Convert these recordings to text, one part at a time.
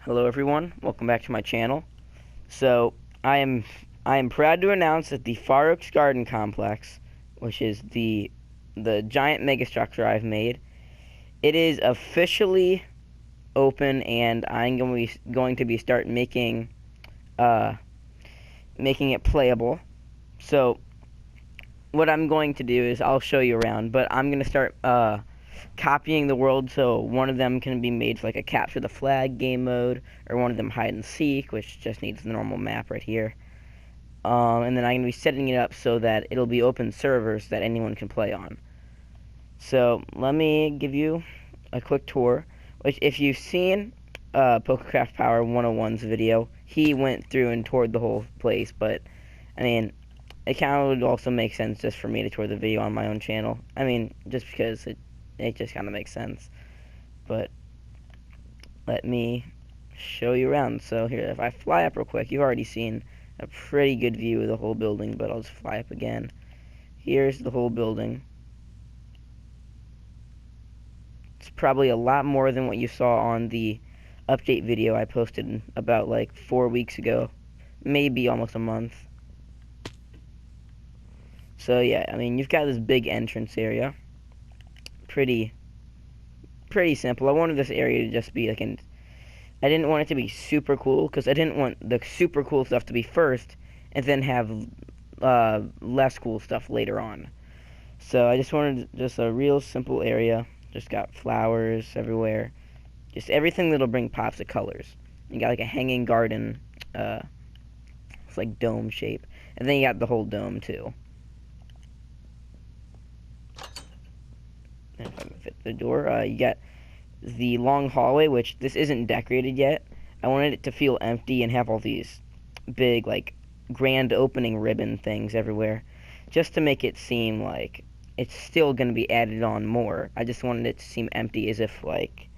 Hello everyone, welcome back to my channel. So, I am proud to announce that the Far Oaks Garden Complex, which is the giant megastructure I've made, it is officially open, and I'm going to be start uh making it playable. So, what I'm going to do is I'll show you around, but I'm going to start copying the world, so one of them can be made for like a capture the flag game mode, or one of them hide and seek, which just needs the normal map right here. And then I'm going to be setting it up so that it'll be open servers that anyone can play on. So let me give you a quick tour, which if you've seen PokeCraft Power 101's video, he went through and toured the whole place, but I mean, it kind of would also make sense just for me to tour the video on my own channel. I mean, just because it just kind of makes sense. But let me show you around. So here, if I fly up real quick, you've already seen a pretty good view of the whole building, but I'll just fly up again. Here's the whole building. It's probably a lot more than what you saw on the update video I posted about like 4 weeks ago, maybe almost a month. So yeah, I mean, you've got this big entrance area. Pretty simple. I wanted this area to just be like I didn't want it to be super cool, because I didn't want the super cool stuff to be first and then have less cool stuff later on. So I just wanted just a real simple area. Just got flowers everywhere. Just everything that'll bring pops of colors. You got like a hanging garden. It's like dome shape. And then you got the whole dome too. And if I can fit the door, you got the long hallway, which this isn't decorated yet. I wanted it to feel empty and have all these big, like, grand opening ribbon things everywhere, just to make it seem like it's still going to be added on more. I just wanted it to seem empty, as if, like,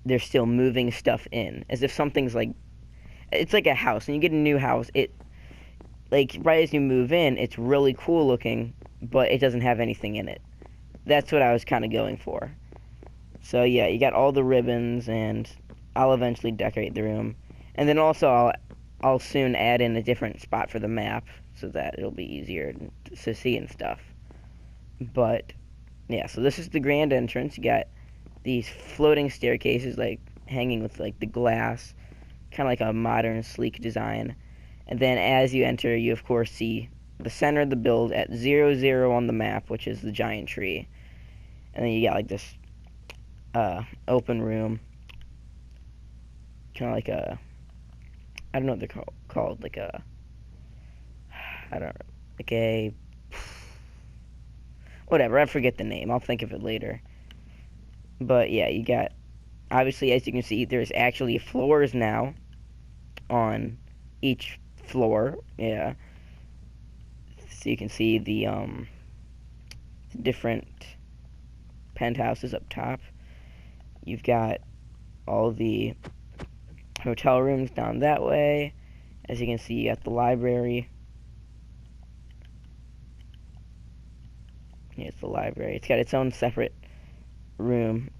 they're still moving stuff in, as if something's, like, it's like a house, and you get a new house, like, right as you move in, it's really cool looking, but it doesn't have anything in it. That's what I was kind of going for. So yeah, you got all the ribbons, and I'll eventually decorate the room. And then also I'll soon add in a different spot for the map, so that it'll be easier to see and stuff. But yeah, so this is the grand entrance. You got these floating staircases, like hanging with like the glass, kind of like a modern sleek design. And then as you enter, you of course see the center of the build at 00 on the map, which is the giant tree. And then you got like this open room, kind of like I don't know what they're called, like I don't know, like a, whatever, I forget the name, I'll think of it later. But yeah, you got, obviously, as you can see, there's actually floors now on each floor, yeah. So you can see the different penthouses up top. You've got all the hotel rooms down that way. As you can see, you got the library. Here's the library. It's got its own separate room,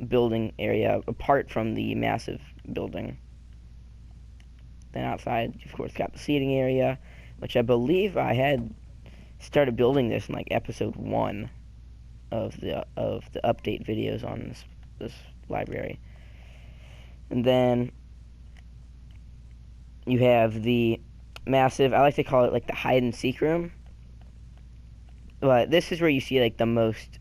building area, apart from the massive building. Then outside, of course, got the seating area, which I believe I had started building this in like episode 1 of the update videos on this library. And then you have the massive, I like to call it like the hide and seek room. But this is where you see like the most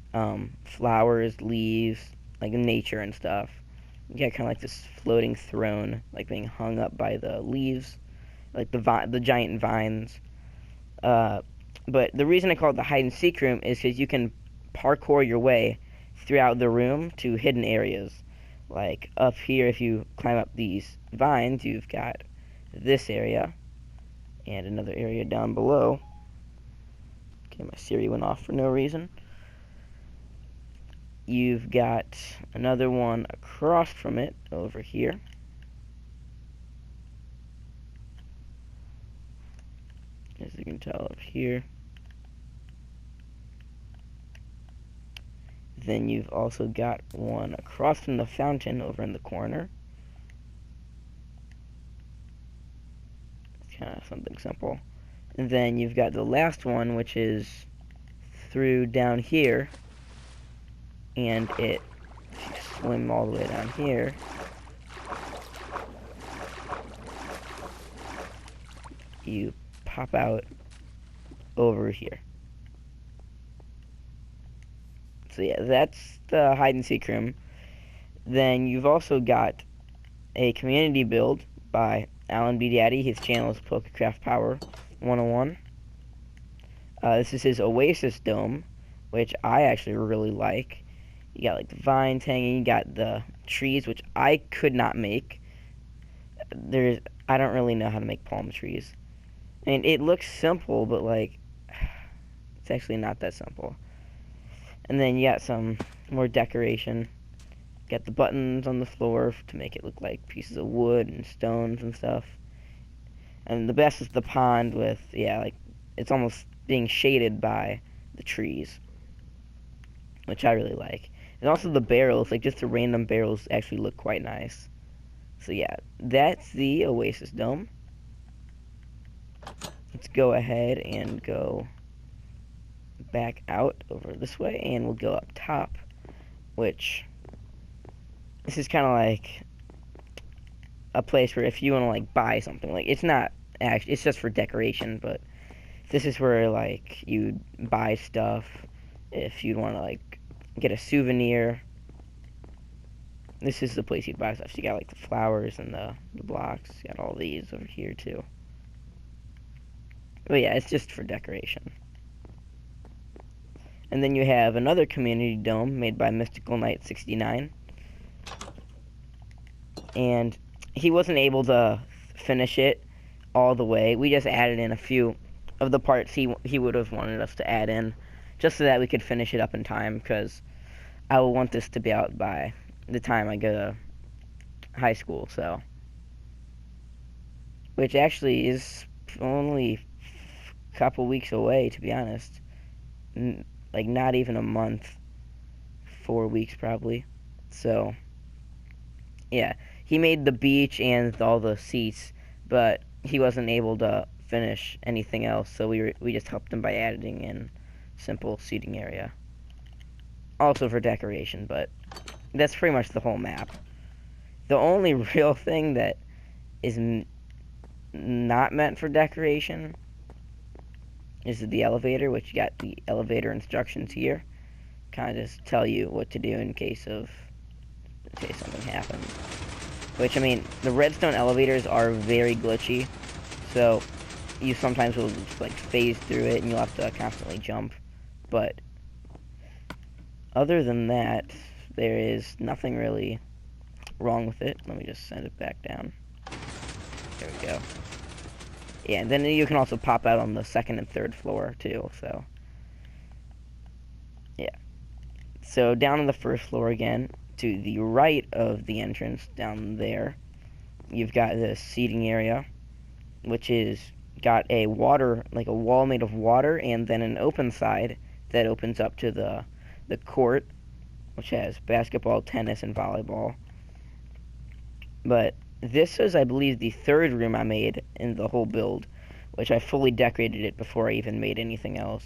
flowers, leaves, like nature and stuff. You got kind of like this floating throne, like being hung up by the leaves, like the giant vines. But the reason I call it the hide and seek room is because you can parkour your way throughout the room to hidden areas. Like up here, if you climb up these vines, you've got this area and another area down below. Okay, my Siri went off for no reason. You've got another one across from it over here. As you can tell up here. Then you've also got one across from the fountain over in the corner. kind of something simple. And then you've got the last one, which is through down here, and it swim all the way down here. You pop out over here. So yeah, that's the hide and seek room. Then you've also got a community build by Alan B. Daddy. His channel is Pokecraft Power 101. This is his Oasis Dome, which I actually really like. You got like the vines hanging, you got the trees, which I could not make. I don't really know how to make palm trees. And it looks simple, but like, it's actually not that simple. And then you got some more decoration. Got the buttons on the floor to make it look like pieces of wood and stones and stuff. And the best is the pond with, yeah, like, it's almost being shaded by the trees, which I really like. And also the barrels, like just the random barrels actually look quite nice. So yeah, that's the Oasis Dome. Let's go ahead and go back out over this way, and we'll go up top, which this is kind of like a place where if you want to like buy something, like it's not actually, it's just for decoration, but this is where like you buy stuff if you'd want to like get a souvenir. This is the place you'd buy stuff. So you got like the flowers and the blocks. You got all these over here too. But yeah, it's just for decoration. And then you have another community dome made by Mystical Knight 69. And he wasn't able to finish it all the way. We just added in a few of the parts he would have wanted us to add in, just so that we could finish it up in time, because I will want this to be out by the time I go to high school, so. Which actually is only a couple weeks away, to be honest. Like, not even a month. 4 weeks, probably. So, yeah. He made the beach and all the seats, but he wasn't able to finish anything else, so we just helped him by adding in simple seating area. Also for decoration, but that's pretty much the whole map. The only real thing that is not meant for decoration is the elevator, which you got the elevator instructions here. Kind of just tell you what to do in case something happens. Which, I mean, the redstone elevators are very glitchy, so you sometimes will just, like, phase through it and you'll have to constantly jump. But other than that, there is nothing really wrong with it. Let me just send it back down. There we go. Yeah, and then you can also pop out on the second and third floor, too, so. Yeah. So, down on the first floor again, to the right of the entrance, down there, you've got the seating area, which is got a wall made of water, and then an open side that opens up to the court, which has basketball, tennis, and volleyball. But this is, I believe, the third room I made in the whole build, which I fully decorated it before I even made anything else.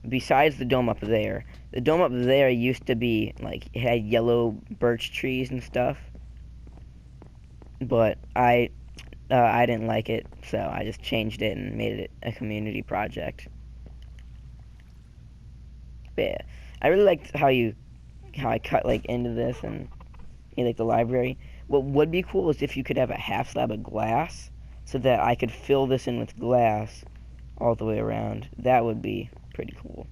Besides the dome up there, the dome up there used to be, like, it had yellow birch trees and stuff, but I didn't like it, so I just changed it and made it a community project. But yeah, I really liked how I cut, like, into this and made, like, the library. What would be cool is if you could have a half slab of glass, so that I could fill this in with glass all the way around. That would be pretty cool.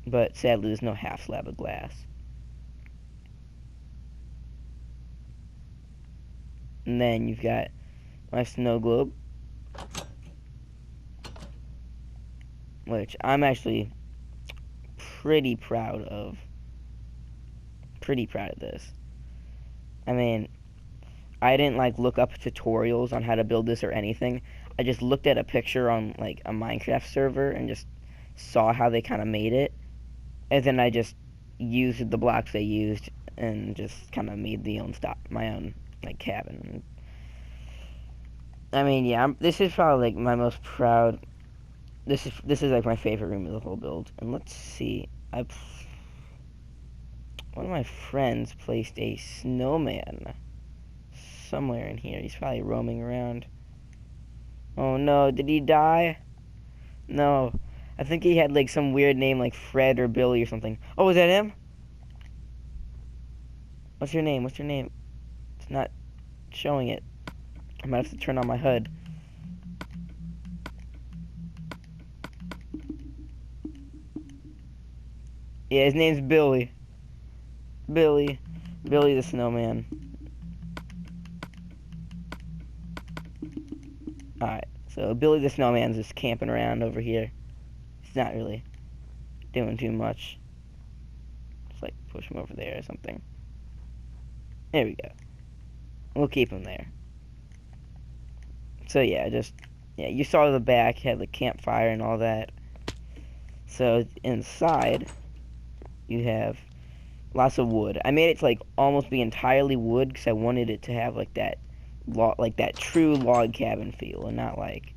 But sadly, there's no half slab of glass. And then you've got my snow globe, which I'm actually pretty proud of. Pretty proud of this. I mean, I didn't, like, look up tutorials on how to build this or anything. I just looked at a picture on, like, a Minecraft server and just saw how they kind of made it. And then I just used the blocks they used and just kind of made my own, like, cabin. I mean, yeah, this is probably like my most proud. This is like my favorite room of the whole build. And let's see, one of my friends placed a snowman somewhere in here. He's probably roaming around. Oh no, did he die? No. I think he had like some weird name like Fred or Billy or something. Oh, is that him? What's your name? What's your name? It's not showing it. I might have to turn on my HUD. Yeah, his name's Billy. Billy. Billy the Snowman. Alright, so Billy the Snowman's just camping around over here. He's not really doing too much. Just like push him over there or something. There we go. We'll keep him there. So yeah, you saw the back, had the campfire and all that. So inside, you have lots of wood. I made it to like almost be entirely wood because I wanted it to have like that true log cabin feel, and not like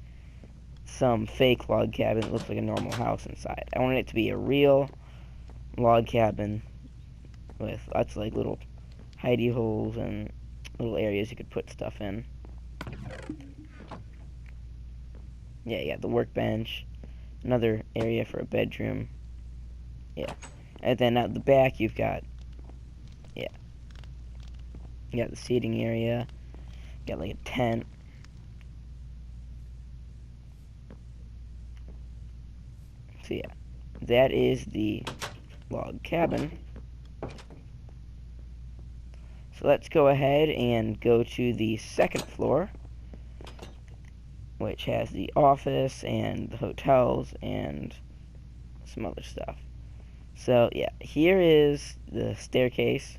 some fake log cabin that looks like a normal house inside. I wanted it to be a real log cabin with lots of like little hidey holes and little areas you could put stuff in. Yeah, you got the workbench, another area for a bedroom. Yeah. And then at the back you've got, yeah, you got the seating area, you got like a tent. So yeah, that is the log cabin. So let's go ahead and go to the second floor, which has the office and the hotels and some other stuff. So yeah, here is the staircase,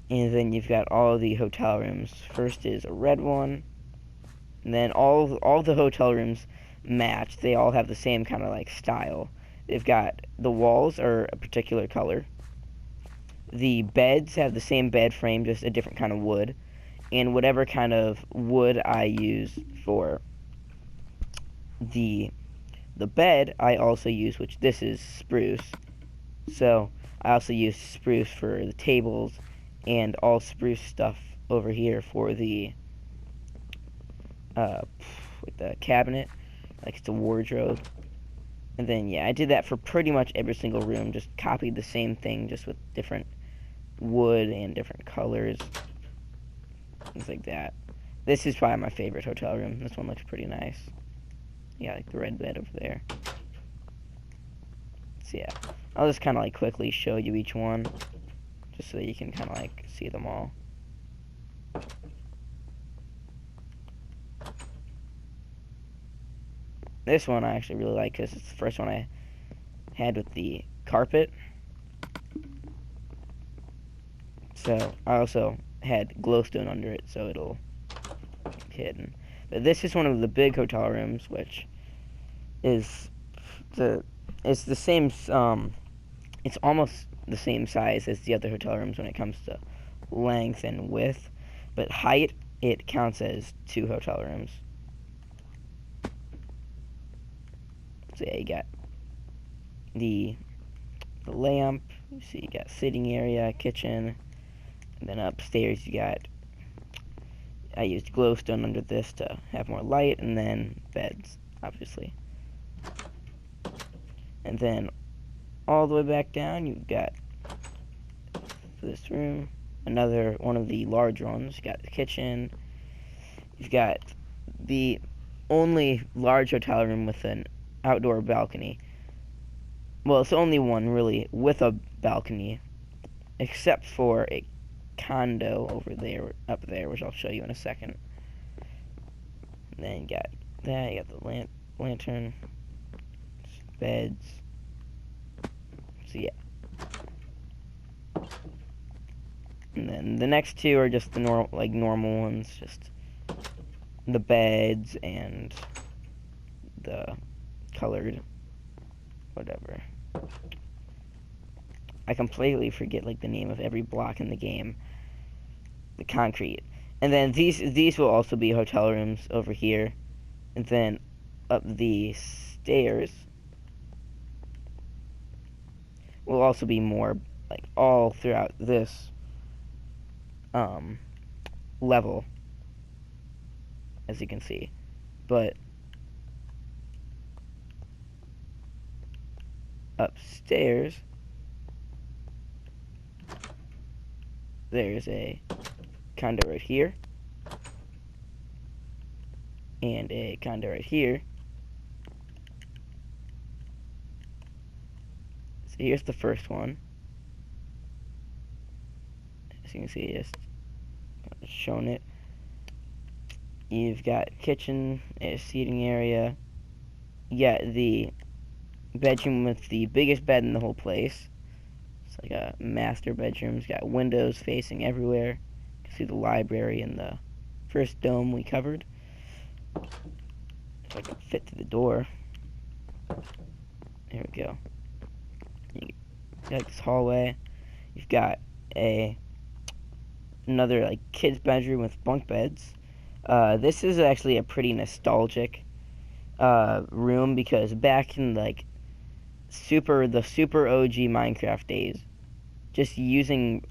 and then you've got all the hotel rooms. First is a red one, and then all the hotel rooms match. They all have the same kind of like style. They've got the walls are a particular color. The beds have the same bed frame, just a different kind of wood. And whatever kind of wood I use for the bed, I also use, which this is spruce. So I also use spruce for the tables, and all spruce stuff over here for the cabinet, like it's a wardrobe. And then yeah, I did that for pretty much every single room. Just copied the same thing, just with different wood and different colors, things like that. This is probably my favorite hotel room. This one looks pretty nice. Yeah, like the red bed over there. So yeah, I'll just kind of like quickly show you each one, just so that you can kind of like see them all. This one I actually really like because it's the first one I had with the carpet. So I also had glowstone under it, so it'll be hidden. But this is one of the big hotel rooms, which is it's the same. It's almost the same size as the other hotel rooms when it comes to length and width, but height it counts as 2 hotel rooms. So yeah, you got the lamp. You see, you got sitting area, kitchen, and then upstairs you got. I used glowstone under this to have more light, and then beds, obviously. And then all the way back down, you've got this room, another one of the large ones. You got the kitchen. You've got the only large hotel room with an outdoor balcony. Well, it's only one really with a balcony, except for a condo over there, up there, which I'll show you in a second. And then you got that. You got the lantern, beds. So yeah. And then the next 2 are just the normal ones, just the beds and the colored whatever. I completely forget like the name of every block in the game. The concrete. And then these will also be hotel rooms over here. And then up the stairs will also be more, like, all throughout this level, as you can see. But upstairs, there's a condo right here, and a condo right here. So here's the first one. As you can see, just shown it. You've got kitchen, a seating area. You got the bedroom with the biggest bed in the whole place. It's like a master bedroom. It's got windows facing everywhere. You can see the library and the first dome we covered. If I can fit through the door. There we go. You got this hallway. You've got another like kid's bedroom with bunk beds. This is actually a pretty nostalgic room, because back in like the super OG Minecraft days, just using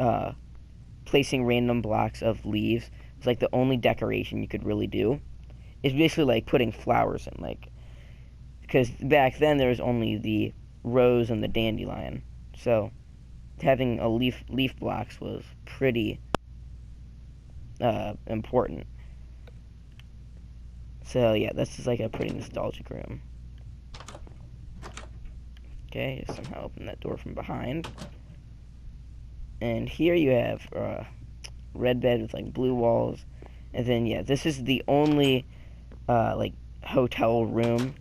placing random blocks of leaves was like the only decoration you could really do. It's basically like putting flowers in, like, because back then there was only the rose and the dandelion, so having a leaf blocks was pretty important. So yeah, this is like a pretty nostalgic room. Okay, somehow open that door from behind. And here you have red bed with like blue walls. And then yeah, this is the only like hotel room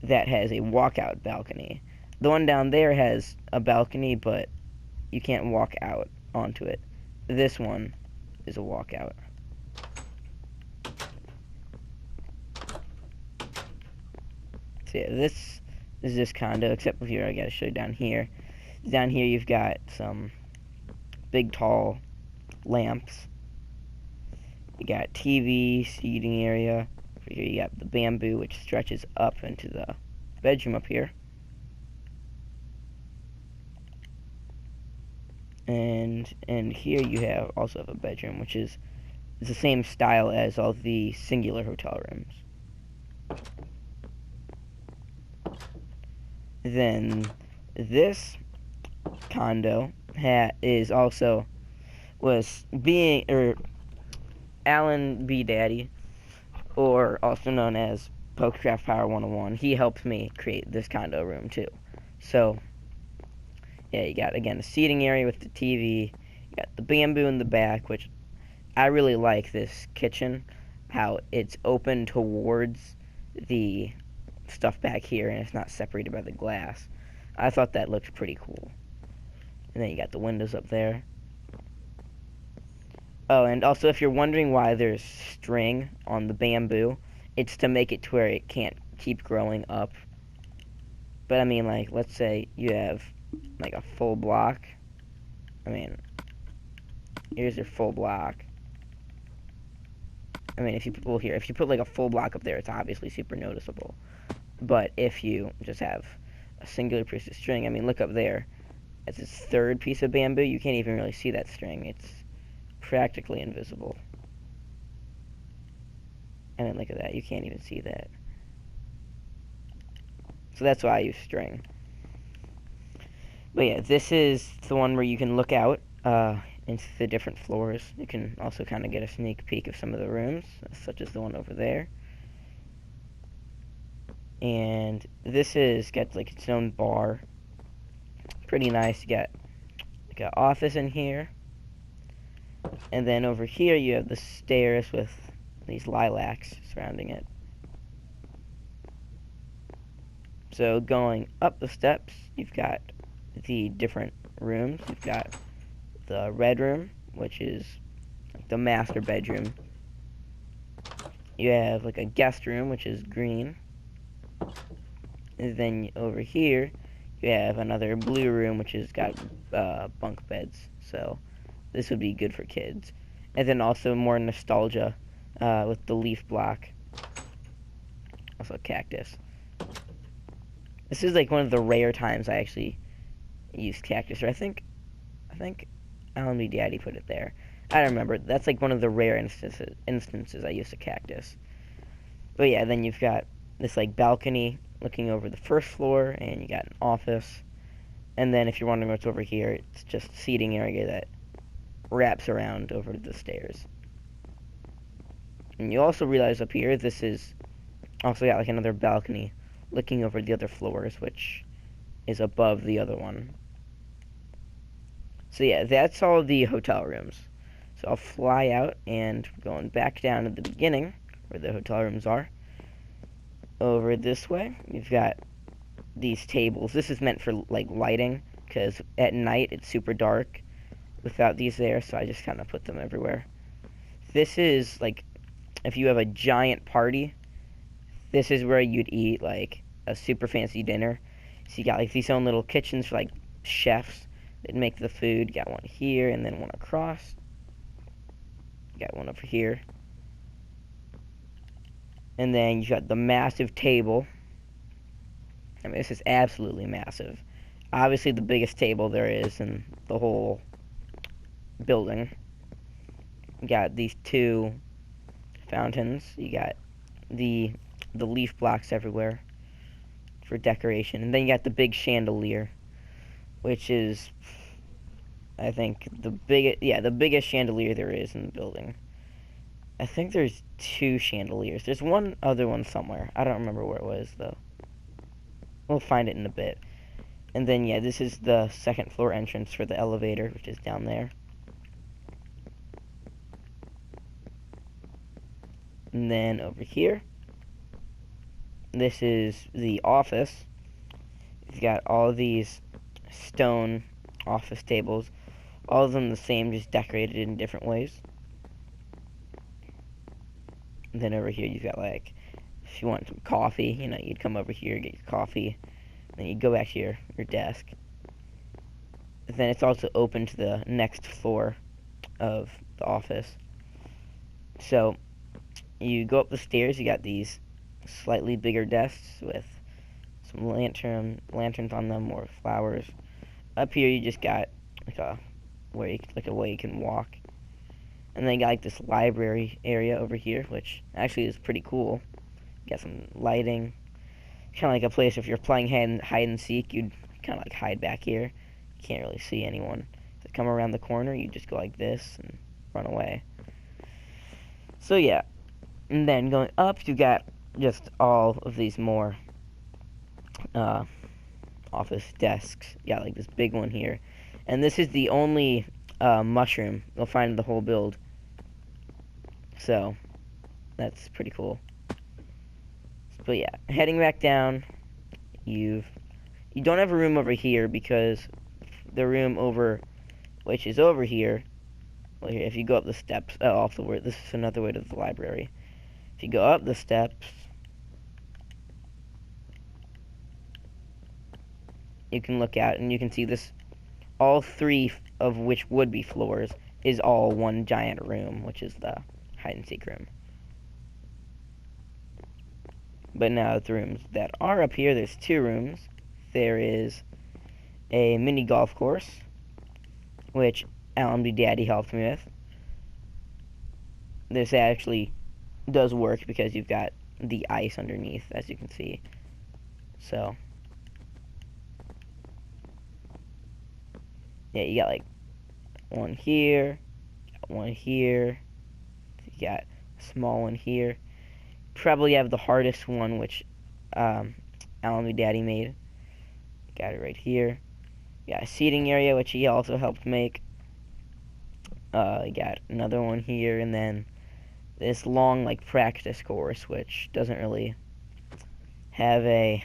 that has a walkout balcony. The one down there has a balcony, but you can't walk out onto it. This one is a walkout. So yeah, this is this condo, except for here, I gotta show you down here. Down here you've got some big tall lamps. You got TV, seating area. Over here you got the bamboo, which stretches up into the bedroom up here. And here you have also have a bedroom, which is the same style as all the singular hotel rooms. Then this condo was Alan B. Daddy, or also known as Pokecraft Power 101. He helped me create this condo room too. So yeah, you got again a seating area with the TV. You got the bamboo in the back, which I really like. This kitchen, how it's open towards the stuff back here, and it's not separated by the glass. I thought that looked pretty cool. And then you got the windows up there. Oh, and also, if you're wondering why there's string on the bamboo, it's to make it to where it can't keep growing up. But I mean, like, let's say you have like a full block. I mean, here's your full block. I mean, if you put like a full block up there, it's obviously super noticeable. But if you just have a singular piece of string, I mean, look up there. It's this third piece of bamboo. You can't even really see that string. It's practically invisible. And then look at that. You can't even see that. So that's why I use string. But yeah, this is the one where you can look out into the different floors. You can also kind of get a sneak peek of some of the rooms, such as the one over there. And this is got like its own bar. Pretty nice. You got like an office in here. And then over here you have the stairs with these lilacs surrounding it. So going up the steps, you've got the different rooms. You've got the red room, which is the master bedroom. You have like a guest room, which is green. And then over here, you have another blue room, which has got bunk beds. So this would be good for kids. and then also more nostalgia with the leaf block. Also cactus. This is like one of the rare times I actually used cactus, or I think Alan B. Daddy put it there. I don't remember. That's like one of the rare instances I used a cactus. But yeah, then you've got this like balcony looking over the first floor, and you got an office. And then if you're wondering what's over here, it's just a seating area that wraps around over the stairs. And you also realize up here, this is also got like another balcony looking over the other floors, which is above the other one. So yeah, that's all the hotel rooms. So I'll fly out, and going back down to the beginning, where the hotel rooms are, over this way, you've got these tables. This is meant for like lighting, because at night it's super dark without these there, so I just kind of put them everywhere. This is like, if you have a giant party, this is where you'd eat like a super fancy dinner. So you got like these own little kitchens for like chefs that make the food. You got one here, and then one across. You got one over here. And then you got the massive table. I mean, this is absolutely massive. Obviously the biggest table there is in the whole building. You got these two fountains. You got the leaf blocks everywhere for decoration. And then you got the big chandelier, which is, I think, the biggest chandelier there is in the building. I think there's 2 chandeliers. There's one other one somewhere. I don't remember where it was, though. We'll find it in a bit. And then, yeah, this is the second floor entrance for the elevator, which is down there. And then over here, this is the office. You've got all these stone office tables, all of them the same, just decorated in different ways. And then over here you've got, like, if you want some coffee, you know, you'd come over here, get your coffee, and then you'd go back to your desk. And then it's also open to the next floor of the office. So you go up the stairs, you got these slightly bigger desks with some lanterns on them, or flowers. Up here you just got like a way you can walk. And then you got like this library area over here, which actually is pretty cool. You got some lighting. Kind of like a place if you're playing hide and seek, you'd kind of like hide back here. You can't really see anyone. If they come around the corner, you just go like this and run away. So yeah. And then going up, you got just all of these more office desks. You got like this big one here. And this is the only mushroom you'll find in the whole build. So, that's pretty cool. But yeah, heading back down, you don't have a room over here, because the room over, which is over here, well, here, if you go up the steps, this is another way to the library. If you go up the steps, you can look out, and you can see this, all 3 of which would be floors, is all one giant room, which is the hide and seek room. But now the rooms that are up here, there's 2 rooms. There is a mini golf course, which Alan B. Daddy helped me with. This actually does work because you've got the ice underneath, as you can see. So, yeah, you got like one here, one here, you got a small one here. Probably have the hardest one, which Alan B. Daddy made. Got it right here. Got a seating area, which he also helped make. Got another one here, and then this long, like, practice course, which doesn't really have a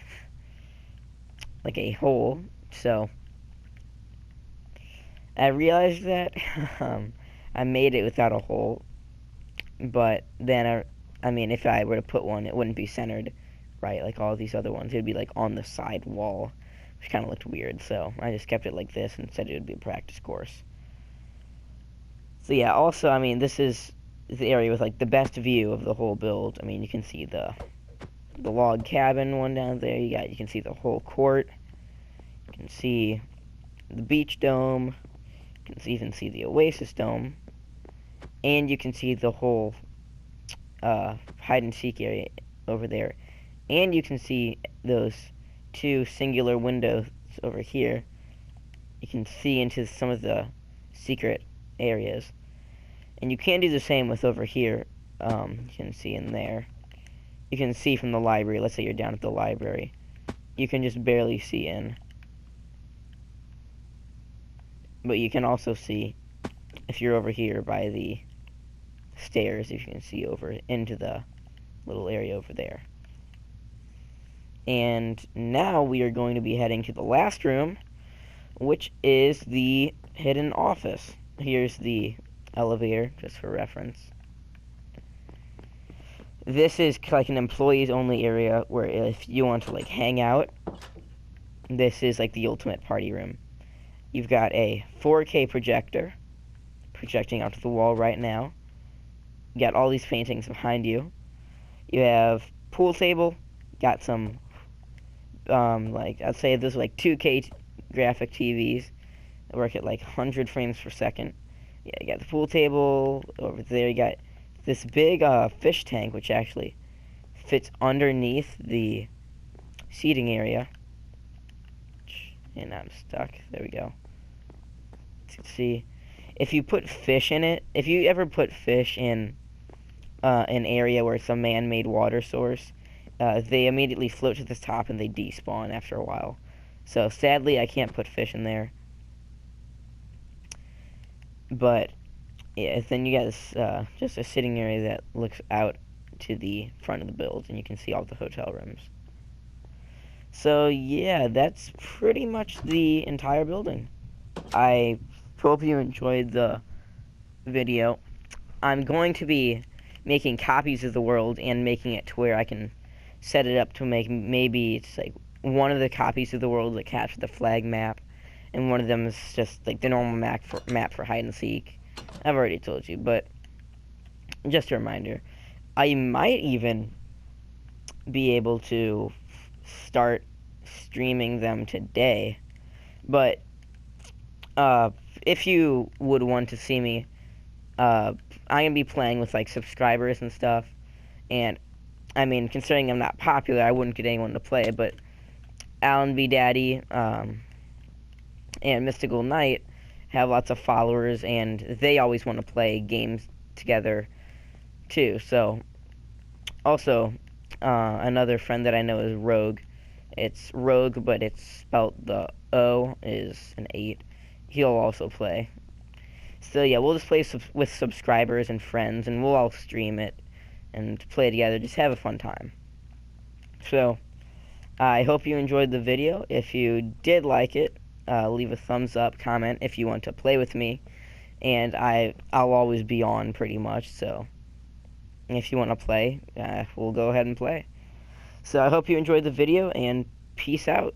hole. So I realized that I made it without a hole, but then I mean, if I were to put one, it wouldn't be centered right like all these other ones. It would be like on the side wall, which kind of looked weird. So I just kept it like this and said it would be a practice course. So yeah, also, I mean, this is the area with like the best view of the whole build. I mean, you can see the log cabin one down there. You can see the whole court. You can see the beach dome. You can even see the Oasis dome, and you can see the whole hide and seek area over there, and you can see those two singular windows over here. You can see into some of the secret areas, and you can do the same with over here. You can see in there. You can see from the library. Let's say you're down at the library. You can just barely see in. But you can also see, if you're over here by the stairs, if you can see over into the little area over there. And now we are going to be heading to the last room, which is the hidden office. Here's the elevator, just for reference. This is like an employees only area where if you want to like hang out, this is like the ultimate party room. You've got a 4K projector projecting onto the wall right now. You got all these paintings behind you. You have pool table, got some like I'd say this is like 2K graphic TVs that work at like 100 frames per second. Yeah, you got the pool table over there. You got this big fish tank, which actually fits underneath the seating area. And I'm stuck. There we go. See, if you put fish in it, if you ever put fish in an area where it's a man-made water source, they immediately float to the top and they despawn after a while. So sadly, I can't put fish in there. But yeah, then you got this just a sitting area that looks out to the front of the build, and you can see all the hotel rooms. So yeah, that's pretty much the entire building. I hope you enjoyed the video. I'm going to be making copies of the world and making it to where I can set it up to make maybe it's like one of the copies of the world that capture the flag map, and one of them is just like the normal map for hide and seek. I've already told you, but just a reminder, I might even be able to start streaming them today. But if you would want to see me, I'm gonna be playing with like subscribers and stuff, and I mean, considering I'm not popular, I wouldn't get anyone to play, but Alan V. Daddy and Mystical Knight have lots of followers, and they always want to play games together too. So also another friend that I know is Rogue. It's Rogue, but it's spelt the O is an 8. He'll also play. So yeah, we'll just play with subscribers and friends, and we'll all stream it and play together. Just have a fun time. So I hope you enjoyed the video. If you did like it, leave a thumbs up, comment if you want to play with me, and I'll always be on pretty much. So if you want to play, we'll go ahead and play. So I hope you enjoyed the video, and peace out.